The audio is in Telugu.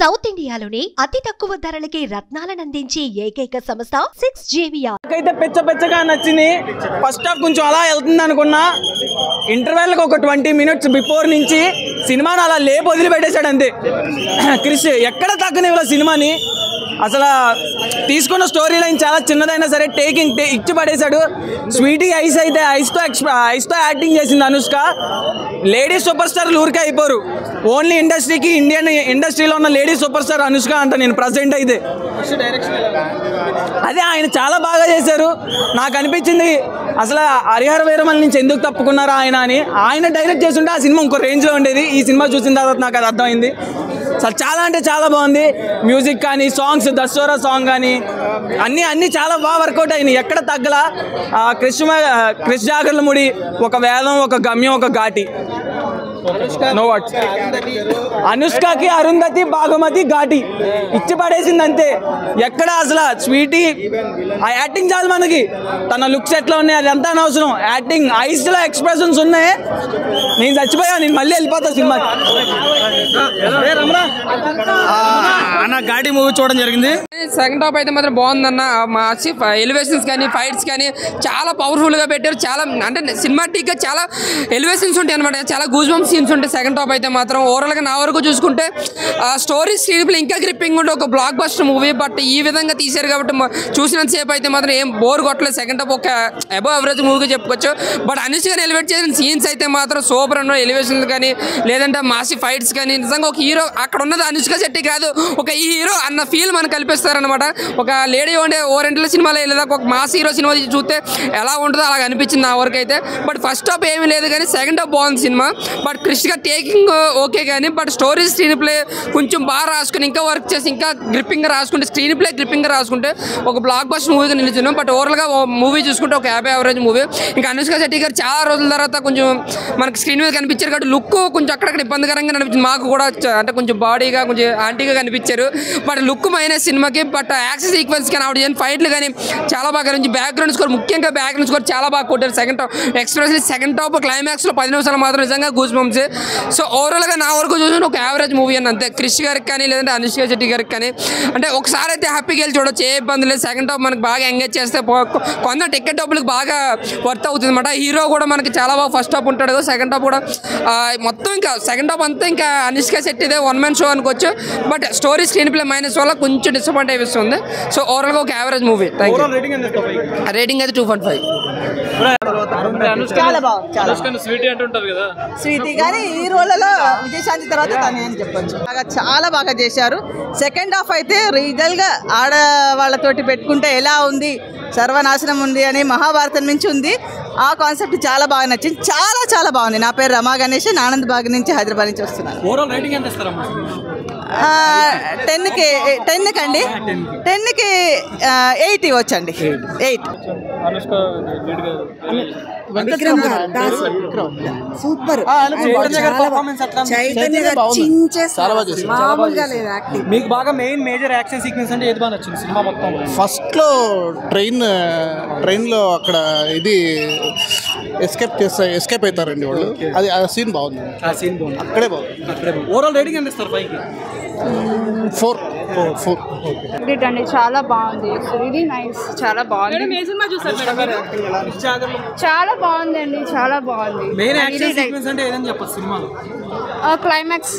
సౌత్ ఇండియాలోనే అతి తక్కువ ధరలకి రత్నాలను అందించే ఏకైక సంస్థ 6JVR. నాకైతే పెచ్చగా నచ్చింది. ఫస్ట్ హాఫ్ కొంచెం అలా వెళ్తుంది అనుకున్నా, ఇంటర్వెల్ ఒక 20 minutes బిఫోర్ నుంచి సినిమాని అలా లేపు వదిలిపెట్టేశాడు అంతే. క్రిష్ ఎక్కడ తగ్గనివ్వలే సినిమాని. అసలు తీసుకున్న స్టోరీ లైన్ చాలా చిన్నదైనా సరే టేకింగ్ ఇచ్చి పడేశాడు. స్వీటీ ఐస్ అయితే ఐస్తో యాక్టింగ్ చేసింది అనుష్క. లేడీ సూపర్ స్టార్ ఊరికే అయిపోరు, ఓన్లీ ఇండస్ట్రీకి ఇండియన్ ఇండస్ట్రీలో ఉన్న లేడీ సూపర్ స్టార్ అనుష్క అంట నేను ప్రజెంట్ అయితే. అదే ఆయన చాలా బాగా చేశారు. నాకు అనిపించింది అసలు హరిహర వీరమల్ నుంచి ఎందుకు తప్పుకున్నారా ఆయన అని. ఆయన డైరెక్ట్ చేస్తుంటే ఆ సినిమా ఇంకో రేంజ్లో ఉండేది. ఈ సినిమా చూసిన తర్వాత నాకు అది అర్థమైంది. అసలు చాలా అంటే చాలా బాగుంది. మ్యూజిక్ కానీ, సాంగ్స్, దసరా సాంగ్ కానీ అన్నీ చాలా బాగా వర్కౌట్ అయినాయి. ఎక్కడ తగ్గలా. క్రిష్ జాగర్లముడి ఒక వేదం, ఒక గమ్యం, ఒక ఘాటి. No words. అనుష్కకి అరుంధతి, భాగమతి, ఘాటి ఇచ్చి పడేసింది అంతే. ఎక్కడ అసలు స్వీటీ ఆ యాక్టింగ్ చాలు మనకి. తన లుక్స్ ఎట్లా ఉన్నాయి అది అంతా అనవసరం. యాక్టింగ్ ఐస్లో ఎక్స్ప్రెషన్స్ ఉన్నాయి. నేను చచ్చిపోయా, నేను మళ్ళీ వెళ్ళిపోతా సినిమాకి. ఘాటి మూవీ చూడడం జరిగింది. సెకండ్ హాఫ్ అయితే మాత్రం బాగుందన్న. మార్చి ఎలివేషన్స్ కానీ, ఫైట్స్ కానీ చాలా పవర్ఫుల్గా పెట్టారు. చాలా అంటే సినిమాటిక్గా చాలా ఎలివేషన్స్ ఉంటాయి అనమాట. చాలా గూజ్ బంప్స్ సీన్స్ ఉంటాయి సెకండ్ హాఫ్ అయితే మాత్రం. ఓవరాల్గా నా వరకు చూసుకుంటే స్టోరీ స్క్రీన్ ప్లే ఇంకా గ్రిప్పింగ్ ఉంటే ఒక బ్లాక్ బస్టర్ మూవీ. బట్ ఈ విధంగా తీశారు కాబట్టి చూసినంతసేపు అయితే మాత్రం ఏం బోర్ కొట్టలేదు. సెకండ్ హాఫ్ ఒక అబవ్ అవరేజ్ మూవీగా చెప్పుకోవచ్చు. బట్ అనుష్కని ఎలివేట్ చేసిన సీన్స్ అయితే మాత్రం సూపర్ అన్న. ఎలివేషన్స్ కానీ, లేదంటే మాసి ఫైట్స్ కానీ, నిజంగా ఒక హీరో అక్కడ ఉన్నది అనుష్క శెట్టి కాదు, ఒక ఈ హీరో అన్న ఫీల్ మనకు కల్పిస్తారనమాట. ఒక లేడీ ఉండే ఓరెంటల్ సినిమాలో లేదా ఒక మాస్ హీరో సినిమా చూస్తే ఎలా ఉంటుందో అలా అనిపించింది నా వరకు అయితే. బట్ ఫస్ట్ హాఫ్ ఏమీ లేదు కానీ సెకండ్ హాఫ్ బాగుంది సినిమా. బట్ క్రిష్గా టేకింగ్ ఓకే కానీ, బట్ స్టోరీ స్క్రీన్ ప్లే కొంచెం బాగా రాసుకుని ఇంకా వర్క్ చేసి ఇంకా గ్రిప్పింగ్గా రాసుకుంటే, స్క్రీన్ ప్లే గ్రిప్పింగ్గా రాసుకుంటే ఒక బ్లాక్ బస్టర్ మూవీగా నిలిచినాం. బట్ ఓవరాల్గా మూవీ చూసుకుంటే ఒక 50 యావరేజ్ మూవీ. ఇంకా అనుష్క శెట్టి గారు చాలా రోజుల తర్వాత కొంచెం మనకి స్క్రీన్ మీద కనిపించారు కాబట్టి లుక్ కొంచెం అక్కడక్కడ ఇబ్బందికరంగా అనిపించింది మాకు కూడా. అంటే కొంచెం బాడీగా కొంచెం యాంటీగా కనిపించారు. బట్ లుక్ మైనస్ సినిమాకి. బట్ యాక్షన్ సీక్వెన్స్ కానీ, ఆవిడ చేయని ఫైట్లు కానీ చాలా బాగా నుంచి బ్యాక్గ్రౌండ్ స్కోర్, ముఖ్యంగా బ్యాక్గ్రౌండ్ స్కోర్ చాలా బాగా కొట్టారు second half. Expressly second half క్లైమాక్స్లో 10 నిమిషాలు మాత్రం నిజంగా గూస్ బంప్స్. సో ఓవరాల్గా నా వరకు చూసిన ఒక యావరేజ్ మూవీ అని అంతే. క్రిష్ గారికి కానీ, లేదంటే అనుష్క శెట్టి గారికి కానీ అంటే ఒకసారి అయితే హ్యాపీగా వెళ్ళి చూడొచ్చు, ఏ ఇబ్బంది లేదు. సెకండ్ హాఫ్ మనకి బాగా ఎంగేజ్ చేస్తే కొంత టికెట్ డబ్బులకు బాగా వర్త్ అవుతుంది అనమాట. హీరో కూడా మనకి చాలా బాగా ఫస్ట్ హాఫ్ ఉంటాడు, సెకండ్ హాఫ్ కూడా మొత్తం ఇంకా సెకండ్ హాఫ్ అంతా ఇంకా అనుష్క శెట్టిదే వన్ మ్యాన్ షో అనుకోవచ్చు. But story screen play minus వల్ల కొంచెం డిసప్పాయింట్ అయిస్తుంది. సో ఓవరాల్గా ఒక యావరేజ్ మూవీ. రేటింగ్ అయితే 2.5. చాలా బాగుంది. స్వీటీ కానీ ఈ రోలలో విజయశాంతి తర్వాత తనే అని చెప్పొచ్చు. చాలా బాగా చేశారు. సెకండ్ హాఫ్ అయితే రీజల్గా ఆడవాళ్ళతోటి పెట్టుకుంటే ఎలా ఉంది, సర్వనాశనం ఉంది అని మహాభారతం నుంచి ఉంది. ఆ కాన్సెప్ట్ చాలా బాగా నచ్చింది. చాలా బాగుంది. నా పేరు రమా గణేష్, ఆనంద్ బాగ్ నుంచి, హైదరాబాద్ నుంచి వస్తున్నాను. 10కి అండి, 10కి 8 ఇవ్వచ్చండి. 8. సూపర్. మీకు బాగా మేజర్ యాక్షన్ సీక్వెన్స్ అంటే ఏది బాగా నచ్చింది సినిమా మొత్తం? ఫస్ట్ లో ట్రైన్ లో అక్కడ ఇది ఎస్కేప్ అవుతారండి వాళ్ళు. అది ఆ సీన్ బాగుంది. అక్కడే బాగుంది. ఓవరాల్ రేటింగ్ ఎంత ఇస్తారు? 4. అండి చాలా బాగుంది. ఇది నైస్, చాలా బాగుంది. చాలా బాగుంది అండి, చాలా బాగుంది. మెయిన్ యాక్షన్ సీక్వెన్స్ అంటే ఏదని చెప్పొచ్చు సినిమాలో? క్లైమాక్స్.